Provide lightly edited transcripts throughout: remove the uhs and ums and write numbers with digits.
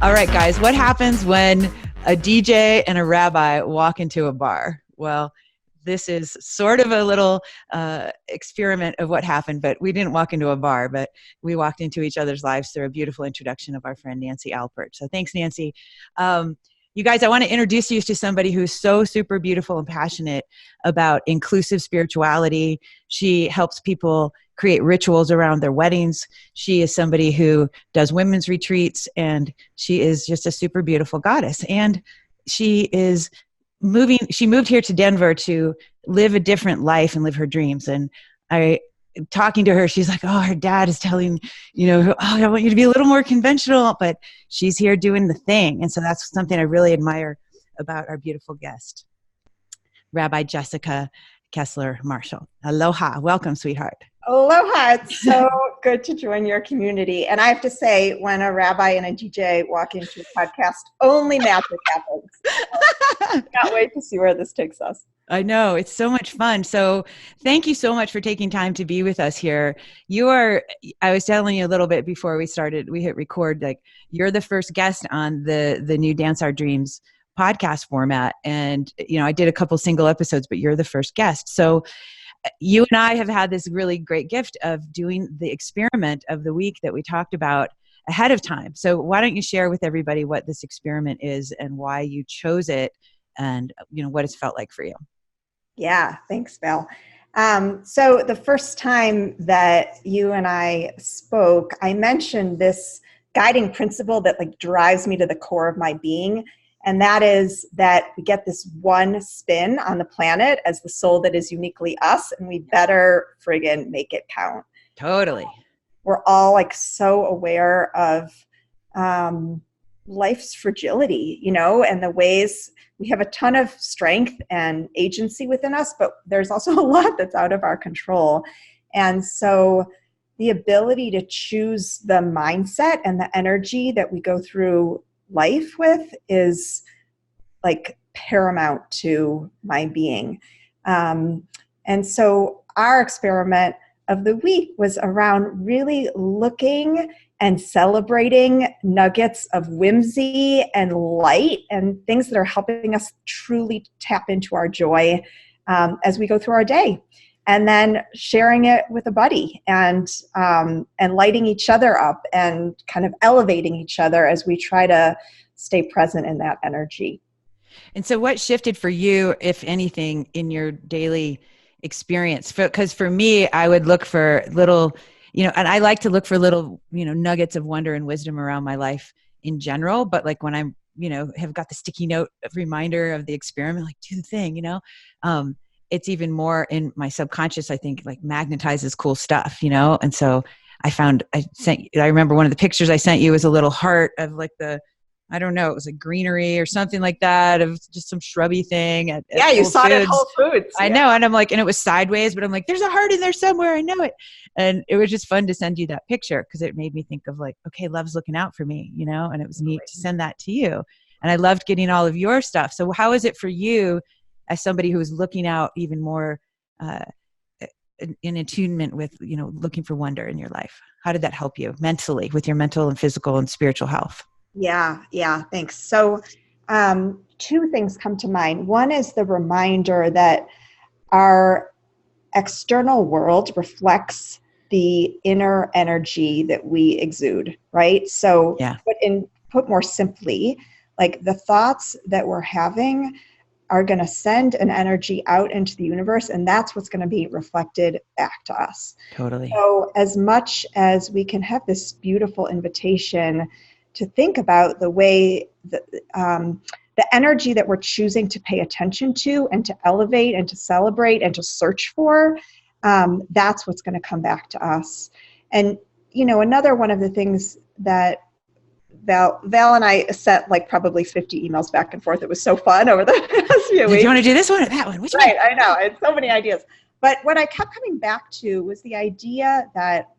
All right, guys, what happens when a DJ and a rabbi walk into a bar? Well, this is sort of a little experiment of what happened, but we didn't walk into a bar, but we walked into each other's lives through a beautiful introduction of our friend Nancy Alpert. So thanks, Nancy. You guys, I want to introduce you to somebody who's so super beautiful and passionate about inclusive spirituality. She helps people create rituals around their weddings. She is somebody who does women's retreats, and she is just a super beautiful goddess. And she moved here to Denver to live a different life and live her dreams. And talking to her, she's like, oh, her dad is telling, oh, I want you to be a little more conventional, but she's here doing the thing. And so that's something I really admire about our beautiful guest, Rabbi Jessica Marshall. Aloha. Welcome, sweetheart. Aloha. It's so good to join your community. And I have to say, when a rabbi and a DJ walk into a podcast, only magic happens. I can't wait to see where this takes us. I know. It's so much fun. So thank you so much for taking time to be with us here. I was telling you a little bit before we hit record, like you're the first guest on the new Dance Our Dreams podcast format. And, I did a couple single episodes, but you're the first guest. So you and I have had this really great gift of doing the experiment of the week that we talked about ahead of time. So why don't you share with everybody what this experiment is and why you chose it and, what it's felt like for you? Yeah, thanks, Val. So the first time that you and I spoke, I mentioned this guiding principle that drives me to the core of my being. And that is that we get this one spin on the planet as the soul that is uniquely us, and we better friggin' make it count. Totally. We're all so aware of life's fragility, and the ways we have a ton of strength and agency within us, but there's also a lot that's out of our control. And so the ability to choose the mindset and the energy that we go through life with is paramount to my being. And so our experiment of the week was around really looking and celebrating nuggets of whimsy and light and things that are helping us truly tap into our joy as we go through our day. And then sharing it with a buddy and lighting each other up and kind of elevating each other as we try to stay present in that energy. And so what shifted for you, if anything, in your daily experience? Because for me, I would look for little, and I like to look for little, nuggets of wonder and wisdom around my life in general. But when I'm, have got the sticky note of reminder of the experiment, do the thing, it's even more in my subconscious, I think, magnetizes cool stuff, And so I remember one of the pictures I sent you was a little heart of I don't know, it was greenery or something like that, of just some shrubby thing. Yeah, you saw it at Whole Foods. I know. And I'm and it was sideways, but I'm there's a heart in there somewhere. I know it. And it was just fun to send you that picture because it made me think of okay, love's looking out for me, and it was neat to send that to you. And I loved getting all of your stuff. So how is it for you as somebody who is looking out even more in attunement with, looking for wonder in your life? How did that help you mentally with your mental and physical and spiritual health? Yeah, thanks. So two things come to mind. One is the reminder that our external world reflects the inner energy that we exude, right? So put more simply, the thoughts that we're having are going to send an energy out into the universe, and that's what's going to be reflected back to us. Totally. So as much as we can have this beautiful invitation to think about the way that the energy that we're choosing to pay attention to and to elevate and to celebrate and to search for, that's what's going to come back to us. And, another one of the things that Val and I sent probably 50 emails back and forth. It was so fun over the past few weeks. Do you want to do this one or that one? Which one? Right, I know. It's so many ideas. But what I kept coming back to was the idea that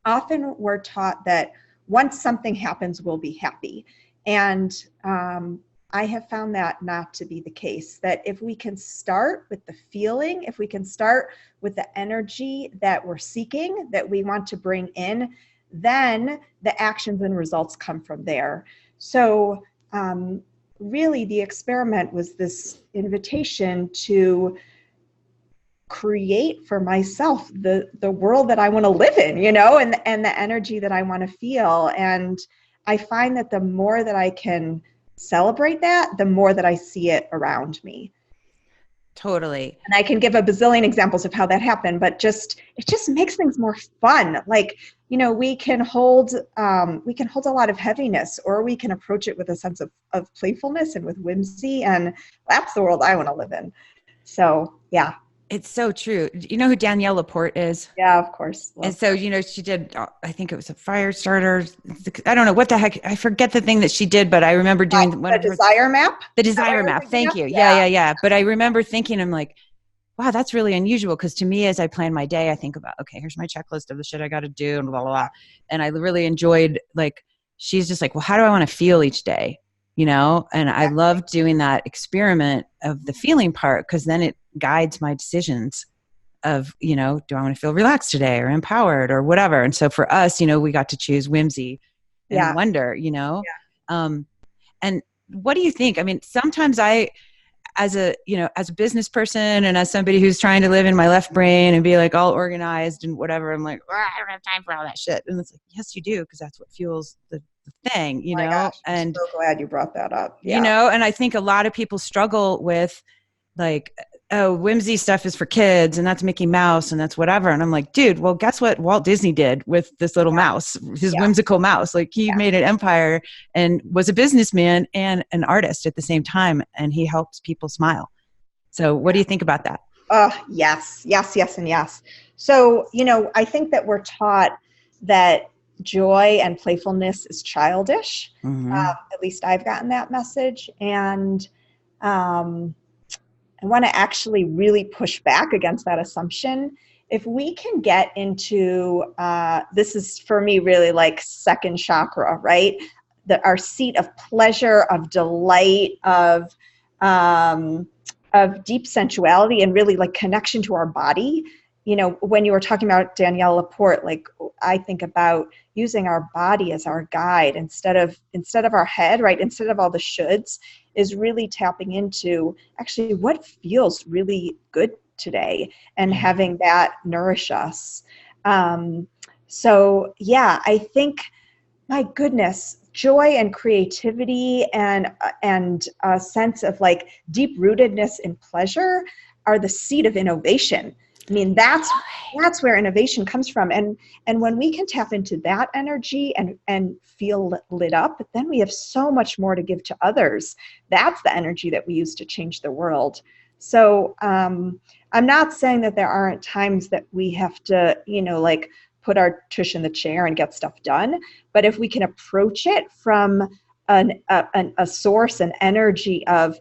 often we're taught that once something happens, we'll be happy. And I have found that not to be the case, that if we can start with the feeling, if we can start with the energy that we're seeking, that we want to bring in, then the actions and results come from there. So really the experiment was this invitation to create for myself the world that I want to live in, you know, and the energy that I want to feel. And I find that the more that I can celebrate that, the more that I see it around me. Totally. And I can give a bazillion examples of how that happened, but it just makes things more fun. Like, you know, we can hold a lot of heaviness, or we can approach it with a sense of playfulness and with whimsy. And that's the world I want to live in. So, yeah. It's so true. You know who Danielle Laporte is? Yeah, of course. And so, you know, she did, I think it was a fire starter. I don't know what the heck. I forget the thing that she did, but I remember doing one of her. Desire map? The desire map. Thank you. Yeah. But I remember thinking, I'm like, wow, that's really unusual. Because to me, as I plan my day, I think about, okay, here's my checklist of the shit I got to do and blah, blah, blah. And I really enjoyed, like, she's just like, well, how do I want to feel each day? You know? And I love doing that experiment of the feeling part, because then it guides my decisions of, you know, do I want to feel relaxed today or empowered or whatever? And so for us, you know, we got to choose whimsy and wonder, you know? And what do you think? I mean, sometimes as a business person and as somebody who's trying to live in my left brain and be like all organized and whatever, I'm like, I don't have time for all that shit. And it's like, yes, you do. Because that's what fuels the thing, you know? Gosh, and I'm so glad you brought that up. Yeah. You know, and I think a lot of people struggle with, like, oh, whimsy stuff is for kids and that's Mickey Mouse and that's whatever. And I'm like, dude, well, guess what Walt Disney did with this little mouse, his whimsical mouse? Like, he made an empire and was a businessman and an artist at the same time. And he helps people smile. So what do you think about that? Yes, and yes. So, you know, I think that we're taught that joy and playfulness is childish. Mm-hmm. At least I've gotten that message. And I want to actually really push back against that assumption. If we can get into, this is for me really like second chakra, right? Our seat of pleasure, of delight, of deep sensuality, and really like connection to our body. You know, when you were talking about Danielle Laporte, like, I think about using our body as our guide instead of our head, right? Instead of all the shoulds, is really tapping into actually what feels really good today and having that nourish us. So yeah, I think, my goodness, joy and creativity and a sense of like deep rootedness in pleasure are the seed of innovation. I mean, that's where innovation comes from. And when we can tap into that energy and feel lit up, then we have so much more to give to others. That's the energy that we use to change the world. So I'm not saying that there aren't times that we have to, you know, like put our tush in the chair and get stuff done. But if we can approach it from a source and energy of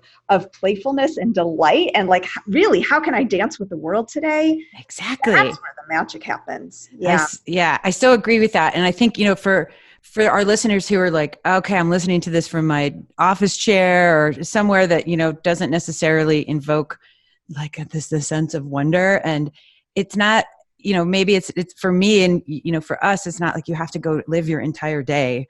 playfulness and delight, and like, really, how can I dance with the world today? Exactly. That's where the magic happens. Yeah. I so agree with that. And I think, you know, for our listeners who are like, okay, I'm listening to this from my office chair or somewhere that, you know, doesn't necessarily invoke like this sense of wonder. And it's not, you know, maybe it's for me and, you know, for us, it's not like you have to go live your entire day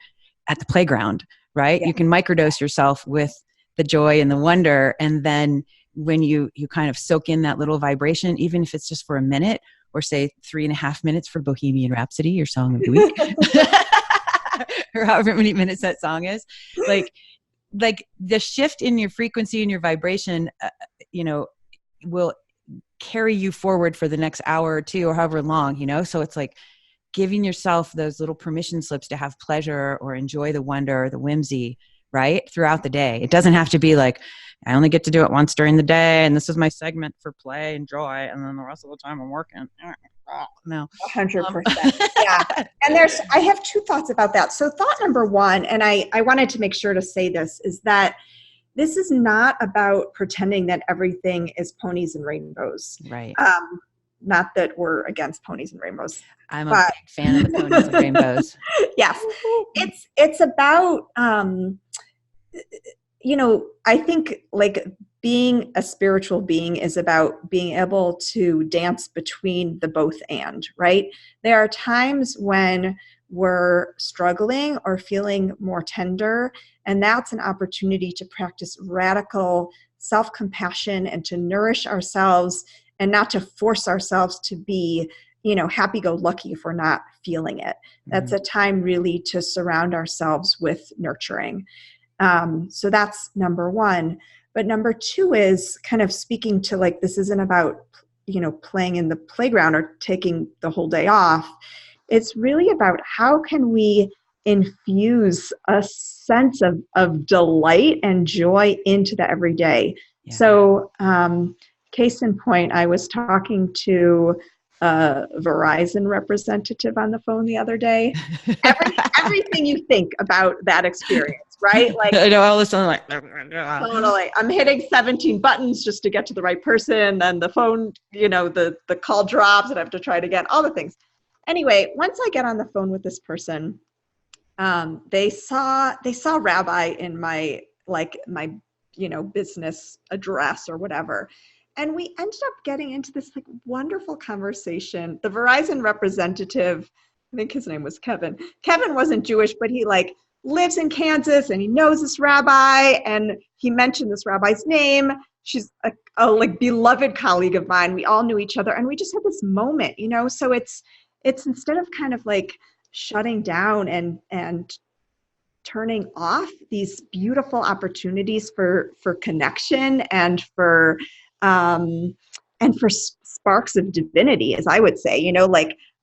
at the playground. Right? Yeah. You can microdose yourself with the joy and the wonder. And then when you kind of soak in that little vibration, even if it's just for a minute, or say 3.5 minutes for Bohemian Rhapsody, your song of the week, or however many minutes that song is, like the shift in your frequency and your vibration, you know, will carry you forward for the next hour or two or however long, you know? So it's like giving yourself those little permission slips to have pleasure or enjoy the wonder or the whimsy, right? Throughout the day. It doesn't have to be like, I only get to do it once during the day and this is my segment for play and joy, and then the rest of the time I'm working. No. 100%. Yeah. And I have two thoughts about that. So thought number one, and I wanted to make sure to say this, is that this is not about pretending that everything is ponies and rainbows. Right. Not that we're against ponies and rainbows. I'm a big fan of the ponies and rainbows. Yes. It's about, you know, I think like being a spiritual being is about being able to dance between the both and, right? There are times when were struggling or feeling more tender. And that's an opportunity to practice radical self-compassion and to nourish ourselves and not to force ourselves to be, happy-go-lucky if we're not feeling it. That's a time really to surround ourselves with nurturing. So that's number one. But number two is kind of speaking to, like, this isn't about, playing in the playground or taking the whole day off. It's really about how can we infuse a sense of delight and joy into the everyday. Yeah. So case in point, I was talking to a Verizon representative on the phone the other day. Everything you think about that experience, right? Like, I know all this. I'm like, totally. I'm hitting 17 buttons just to get to the right person. Then the phone, the call drops and I have to try it again, all the things. Anyway, once I get on the phone with this person, they saw Rabbi in my business address or whatever. And we ended up getting into this like wonderful conversation. The Verizon representative, I think his name was Kevin. Kevin wasn't Jewish, but he lives in Kansas and he knows this rabbi, and he mentioned this rabbi's name. She's a beloved colleague of mine. We all knew each other, and we just had this moment, so it's instead of kind of like shutting down and turning off these beautiful opportunities for connection and for sparks of divinity, as I would say,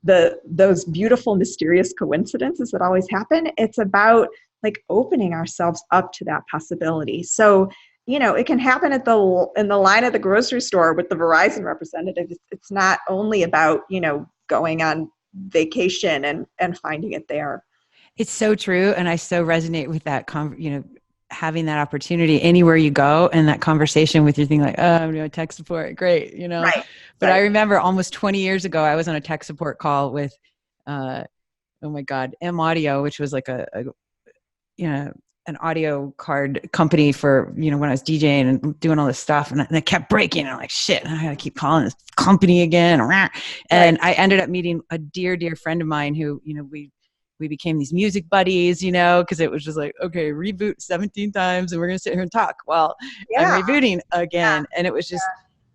those beautiful, mysterious coincidences that always happen. It's about like opening ourselves up to that possibility. So, it can happen in the line at the grocery store with the Verizon representative. It's not only about, going on vacation and finding it there. It's so true. And I so resonate with that, having that opportunity anywhere you go and that conversation with your thing like, oh, I'm doing tech support. Great. Right. But right. I remember almost 20 years ago, I was on a tech support call with, oh my God, M Audio, which was like an audio card company for, when I was DJing and doing all this stuff, and it kept breaking. And I'm like, shit, I gotta keep calling this company again. And I ended up meeting a dear, dear friend of mine who, we became these music buddies, because it was just like, okay, reboot 17 times and we're going to sit here and talk. Well, yeah. I'm rebooting again. Yeah. And it was just,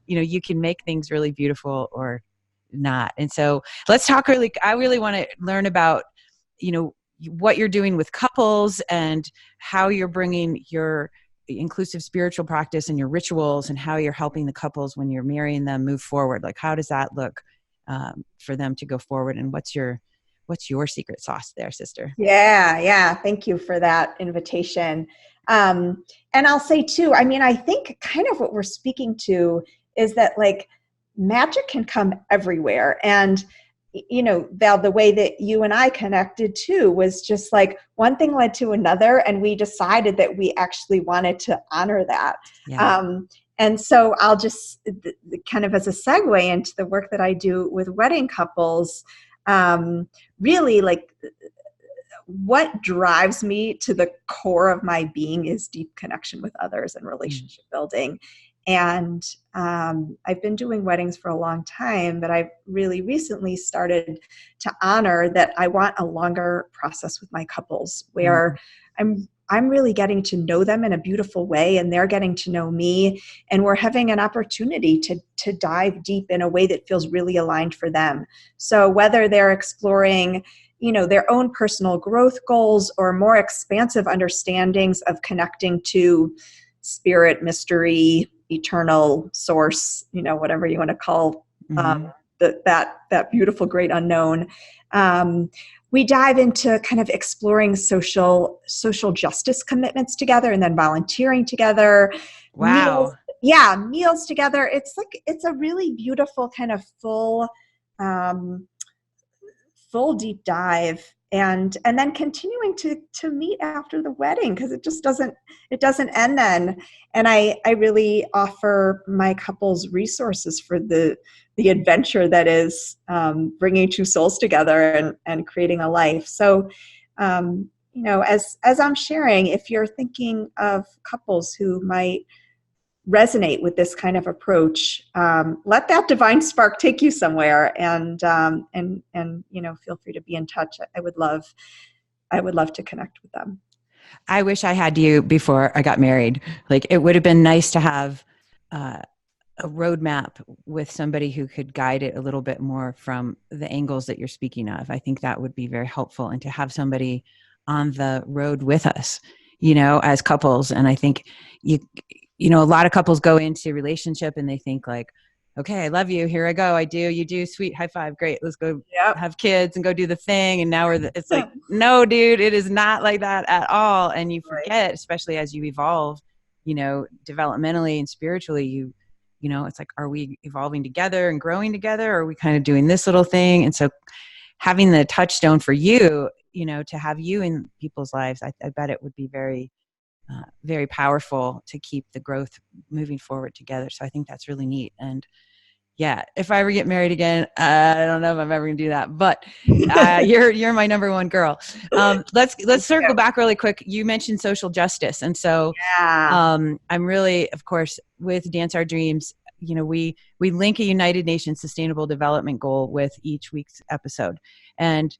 you can make things really beautiful or not. And so let's talk I really want to learn about, what you're doing with couples and how you're bringing your inclusive spiritual practice and your rituals and how you're helping the couples when you're marrying them move forward. Like, how does that look for them to go forward? And what's your secret sauce there, sister? Yeah. Thank you for that invitation. And I'll say too, I think kind of what we're speaking to is that like magic can come everywhere. And Val, the way that you and I connected too was just like one thing led to another, and we decided that we actually wanted to honor that. Yeah. And so I'll just kind of as a segue into the work that I do with wedding couples, really like what drives me to the core of my being is deep connection with others and relationship building. And I've been doing weddings for a long time, but I've really recently started to honor that I want a longer process with my couples where I'm really getting to know them in a beautiful way, and they're getting to know me, and we're having an opportunity to dive deep in a way that feels really aligned for them. So whether they're exploring, their own personal growth goals or more expansive understandings of connecting to spirit, mystery, eternal source, whatever you want to call that beautiful, great unknown. We dive into kind of exploring social justice commitments together, and then volunteering together. Wow. Meals together. It's a really beautiful kind of full deep dive, and then continuing to meet after the wedding, because it doesn't end then. And I really offer my couples resources for the adventure that is bringing two souls together and creating a life. So as I'm sharing, if you're thinking of couples who might resonate with this kind of approach, let that divine spark take you somewhere, and feel free to be in touch. I would love to connect with them. I wish I had you before I got married. Like, it would have been nice to have a roadmap with somebody who could guide it a little bit more from the angles that you're speaking of. I think that would be very helpful, and to have somebody on the road with us, as couples. And I think a lot of couples go into relationship and they think like, okay, I love you. Here I go. I do. You do. Sweet. High five. Great. Let's go have kids and go do the thing. And now it's like, no, dude, it is not like that at all. And you forget, especially as you evolve, developmentally and spiritually, it's like, are we evolving together and growing together? Or are we kind of doing this little thing? And so having the touchstone for you, to have you in people's lives, I bet it would be very, very powerful to keep the growth moving forward together. So I think that's really neat. And yeah, if I ever get married again, I don't know if I'm ever gonna do that, but you're my number one girl. Let's circle back really quick. You mentioned social justice. And so I'm really, of course, with Dance Our Dreams, we link a United Nations Sustainable Development Goal with each week's episode. And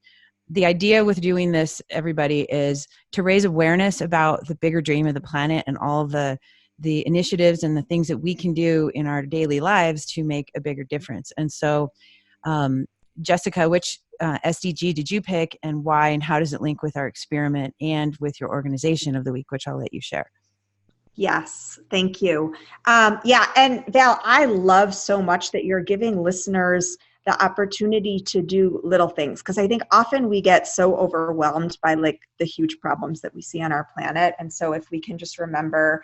the idea with doing this, everybody, is to raise awareness about the bigger dream of the planet and all the initiatives and the things that we can do in our daily lives to make a bigger difference. And so, Jessica, which SDG did you pick, and why, and how does it link with our experiment and with your organization of the week, which I'll let you share? Yes, thank you. And Val, I love so much that you're giving listeners the opportunity to do little things, because I think often we get so overwhelmed by like the huge problems that we see on our planet. And so if we can just remember,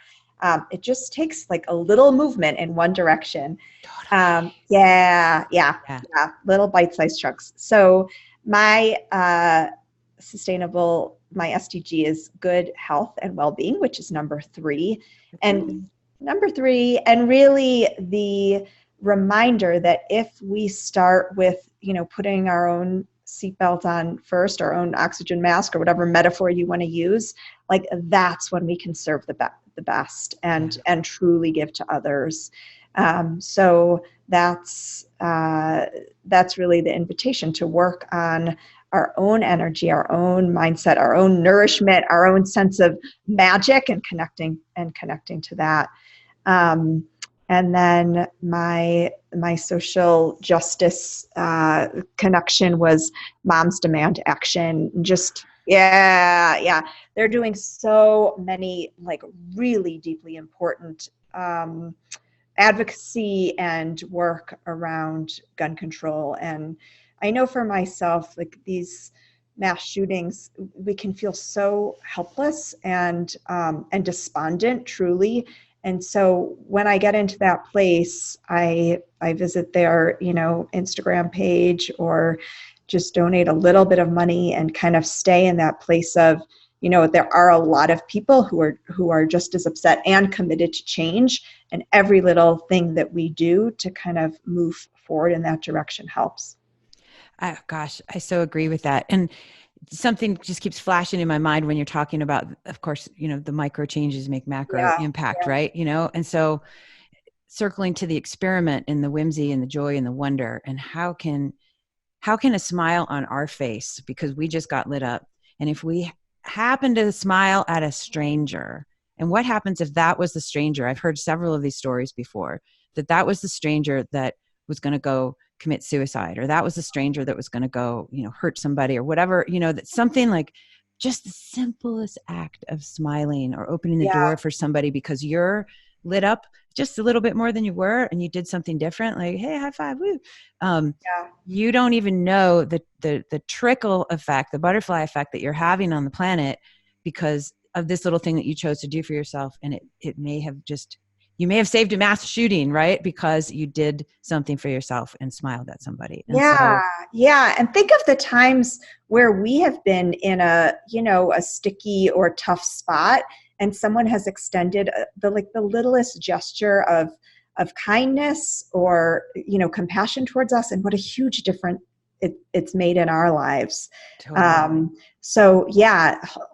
it just takes like a little movement in one direction. Little bite-sized chunks. So my my SDG is good health and well-being, which is number 3. And really the reminder that if we start with, putting our own seatbelt on first, our own oxygen mask, or whatever metaphor you want to use, like that's when we can serve the best and truly give to others. So that's really the invitation to work on our own energy, our own mindset, our own nourishment, our own sense of magic, and connecting to that. And then my social justice connection was Moms Demand Action. They're doing so many like really deeply important advocacy and work around gun control. And I know for myself, like these mass shootings, we can feel so helpless and despondent, truly. And so when I get into that place, I visit their, Instagram page, or just donate a little bit of money and kind of stay in that place of, there are a lot of people who are just as upset and committed to change, and every little thing that we do to kind of move forward in that direction helps. Oh, gosh, I so agree with that. And something just keeps flashing in my mind when you're talking about, of course, the micro changes make macro impact, right? And so circling to the experiment and the whimsy and the joy and the wonder, and how can a smile on our face, because we just got lit up, and if we happen to smile at a stranger, and what happens if that was the stranger? I've heard several of these stories before, that was the stranger that was going to go commit suicide, or that was the stranger that was going to go, hurt somebody, or whatever, that something like just the simplest act of smiling or opening the door for somebody because you're lit up just a little bit more than you were, and you did something different, like, hey, high five, woo. You don't even know the trickle effect, the butterfly effect that you're having on the planet because of this little thing that you chose to do for yourself. And it may have you may have saved a mass shooting, right? Because you did something for yourself and smiled at somebody. And And think of the times where we have been in a sticky or tough spot, and someone has extended the littlest gesture of kindness or, compassion towards us, and what a huge difference it's made in our lives. Totally.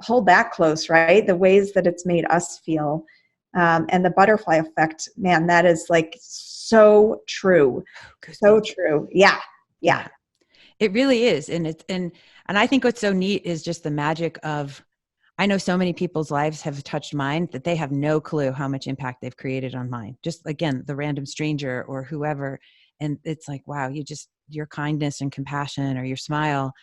Hold that close, right? The ways that it's made us feel. And the butterfly effect, man, that is like so true. So true. Yeah. Yeah. It really is. And I think what's so neat is just the magic of, I know so many people's lives have touched mine that they have no clue how much impact they've created on mine. Just again, the random stranger or whoever. And it's like, wow, your kindness and compassion or your smile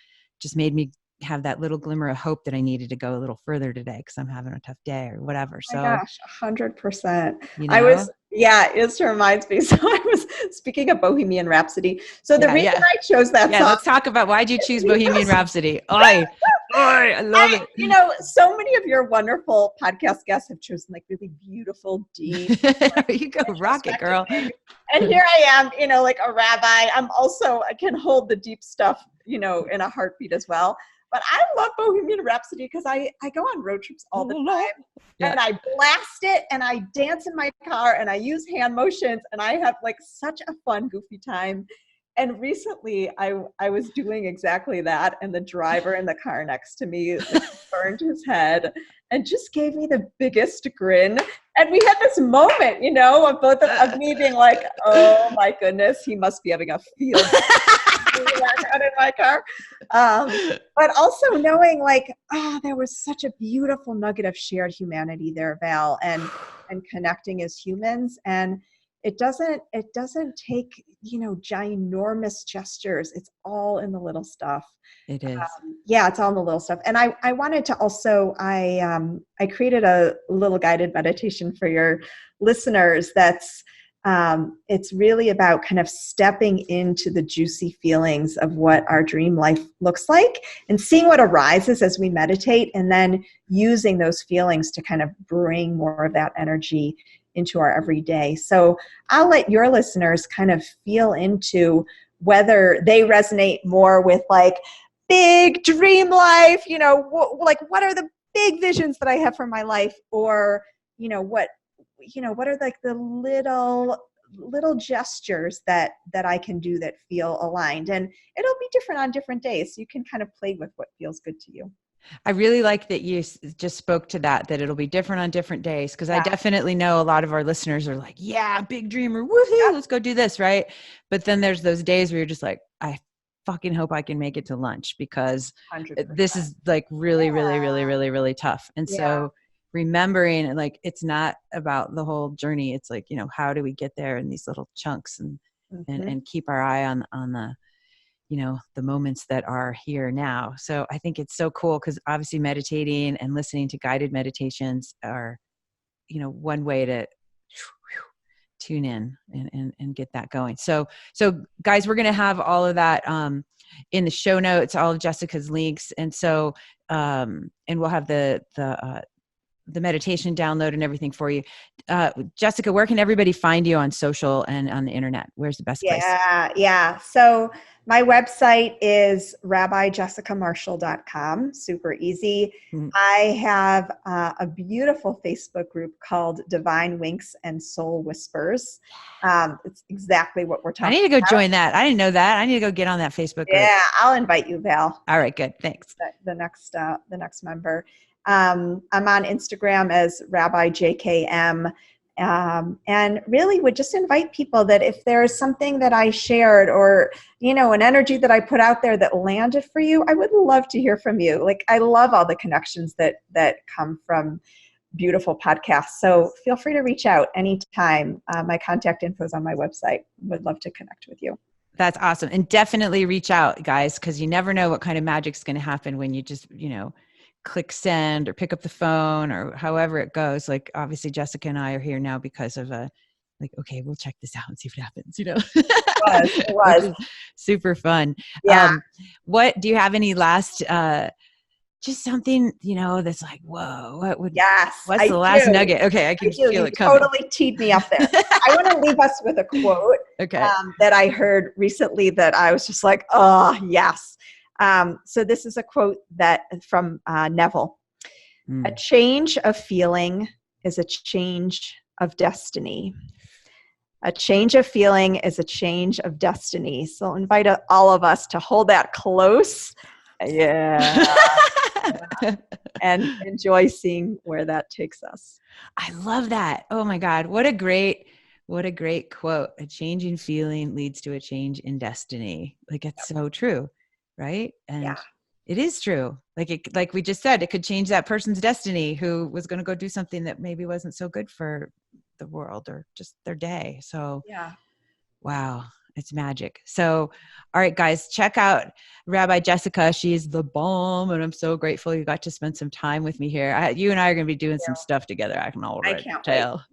just made me have that little glimmer of hope that I needed to go a little further today because I'm having a tough day or whatever. Oh my gosh, 100%. You know? It reminds me. So I was speaking of Bohemian Rhapsody. So the reason I chose that song. Let's talk about why'd you choose Bohemian Rhapsody? I love it. You know, so many of your wonderful podcast guests have chosen like really beautiful, deep. You go rock it, girl. And here I am, you know, like a rabbi. I can hold the deep stuff, you know, in a heartbeat as well. But I love Bohemian Rhapsody because I go on road trips all the time and I blast it and I dance in my car and I use hand motions and I have like such a fun, goofy time. And recently I was doing exactly that and the driver in the car next to me turned his head and just gave me the biggest grin. And we had this moment, you know, of both of me being like, oh my goodness, he must be having a field out in my car. But also knowing like, there was such a beautiful nugget of shared humanity there, Val, and connecting as humans. And it doesn't take, you know, ginormous gestures. It's all in the little stuff. It is. It's all in the little stuff. And I wanted to also, I created a little guided meditation for your listeners that's, it's really about kind of stepping into the juicy feelings of what our dream life looks like and seeing what arises as we meditate and then using those feelings to kind of bring more of that energy into our everyday. So I'll let your listeners kind of feel into whether they resonate more with like big dream life, you know, what are the big visions that I have for my life, or, what are like the little gestures that I can do that feel aligned. And it'll be different on different days. So you can kind of play with what feels good to you. I really like that you just spoke to that it'll be different on different days. Cause I definitely know a lot of our listeners are like, yeah, big dreamer, woohoo, let's go do this. Right. But then there's those days where you're just like, I fucking hope I can make it to lunch because 100%. This is like really, really, really, really, really tough. And so remembering like, it's not about the whole journey. It's like, how do we get there in these little chunks and keep our eye on the, the moments that are here now. So I think it's so cool because obviously meditating and listening to guided meditations are, one way to tune in and get that going. So guys, we're going to have all of that in the show notes, all of Jessica's links. And so, and we'll have the meditation download and everything for you. Jessica, where can everybody find you on social and on the internet? Where's the best place? Yeah. So my website is rabbijessicamarshall.com. Super easy. Mm-hmm. I have a beautiful Facebook group called Divine Winks and Soul Whispers. It's exactly what we're talking about. I need to go join that. I didn't know that. I need to go get on that Facebook group. Yeah, I'll invite you, Val. All right, good. Thanks. The next member. I'm on Instagram as Rabbi JKM. And really would just invite people that if there is something that I shared or, an energy that I put out there that landed for you, I would love to hear from you. Like, I love all the connections that come from beautiful podcasts. So feel free to reach out anytime. My contact info is on my website. Would love to connect with you. That's awesome. And definitely reach out, guys, because you never know what kind of magic's going to happen when you just, click send or pick up the phone or however it goes. Like obviously Jessica and I are here now because of okay, we'll check this out and see what happens, It was. Super fun. Yeah. What do you have any last, just something, that's like, whoa, what's the last nugget? Okay. I can feel it coming. Totally teed me up there. I want to leave us with a quote that I heard recently that I was just like, oh yes. So this is a quote from Neville. A change of feeling is a change of destiny. A change of feeling is a change of destiny. So I'll invite all of us to hold that close. Yeah. and enjoy seeing where that takes us. I love that. Oh my God. What a great quote. A change in feeling leads to a change in destiny. Like it's so true. Right. And it is true. Like we just said, it could change that person's destiny who was going to go do something that maybe wasn't so good for the world or just their day. So wow. It's magic. So, all right, guys, check out Rabbi Jessica. She's the bomb. And I'm so grateful you got to spend some time with me here. You and I are going to be doing some stuff together. I can already tell.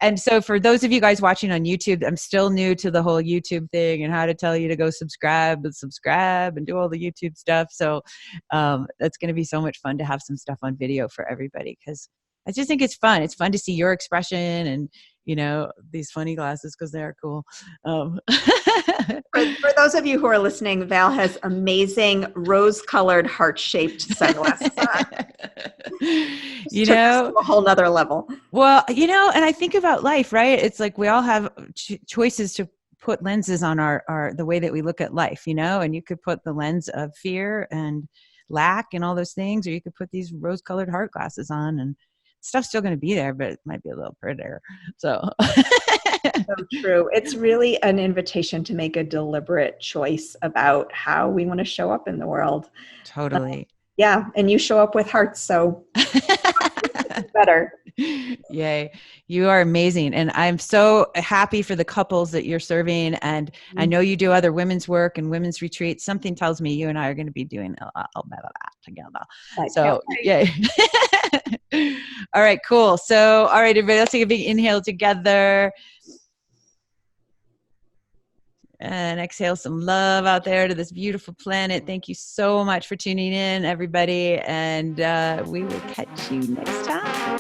And so for those of you guys watching on YouTube, I'm still new to the whole YouTube thing and how to tell you to go subscribe and do all the YouTube stuff. So that's going to be so much fun to have some stuff on video for everybody because I just think it's fun. It's fun to see your expression and, you know, these funny glasses because they are cool. For those of you who are listening, Val has amazing rose-colored heart-shaped sunglasses on. You know, a whole nother level. Well, you know, and I think about life, right? It's like we all have choices to put lenses on our the way that we look at life, you know, and you could put the lens of fear and lack and all those things, or you could put these rose-colored heart glasses on and stuff's still going to be there, but it might be a little prettier. So true. It's really an invitation to make a deliberate choice about how we want to show up in the world. Totally. Yeah. And you show up with hearts. So better. Yay. You are amazing. And I'm so happy for the couples that you're serving. And I know you do other women's work and women's retreats. Something tells me you and I are going to be doing a bit of that together. So yay. All right, cool. So, all right, everybody, let's take a big inhale together. And exhale some love out there to this beautiful planet. Thank you so much for tuning in, everybody. And we will catch you next time.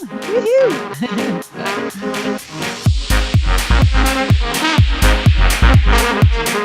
Woohoo!